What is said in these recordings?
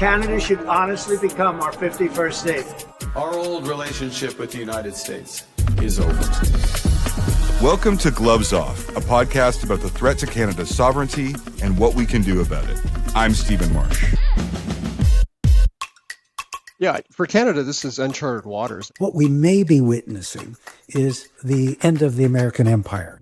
Canada should honestly become our 51st state. Our old relationship with the United States is over. Welcome to Gloves Off, a podcast about the threat to Canada's sovereignty and what we can do about it. I'm Stephen Marche. Yeah, for Canada, this is uncharted waters. What we may be witnessing is the end of the American empire.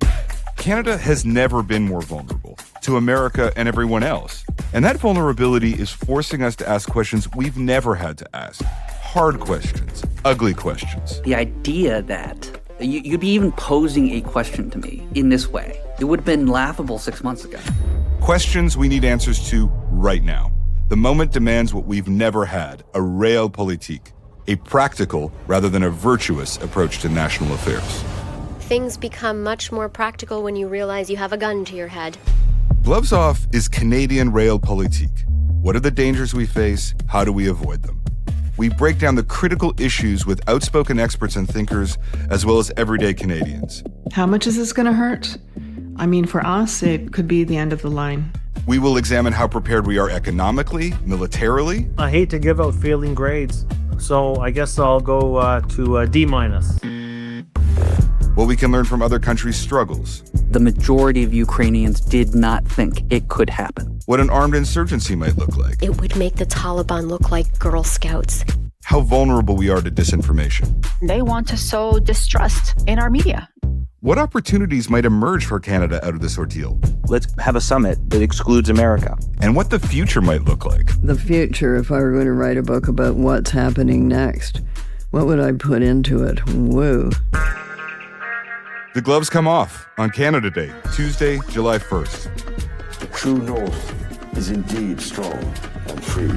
Canada has never been more vulnerable to America and everyone else. And that vulnerability is forcing us to ask questions we've never had to ask. Hard questions, ugly questions. The idea that you'd be even posing a question to me in this way, it would have been laughable 6 months ago. Questions we need answers to right now. The moment demands what we've never had, a realpolitik, a practical rather than a virtuous approach to national affairs. Things become much more practical when you realize you have a gun to your head. Gloves Off is Canadian Realpolitik. What are the dangers we face? How do we avoid them? We break down the critical issues with outspoken experts and thinkers, as well as everyday Canadians. How much is this going to hurt? I mean, for us, it could be the end of the line. We will examine how prepared we are economically, militarily. I hate to give out failing grades, so I guess I'll go to a D-. What we can learn from other countries' struggles. The majority of Ukrainians did not think it could happen. What an armed insurgency might look like. It would make the Taliban look like Girl Scouts. How vulnerable we are to disinformation. They want to sow distrust in our media. What opportunities might emerge for Canada out of this ordeal? Let's have a summit that excludes America. And what the future might look like. The future, if I were going to write a book about what's happening next, what would I put into it? Woo. The gloves come off on Canada Day, Tuesday, July 1st. The true north is indeed strong and free.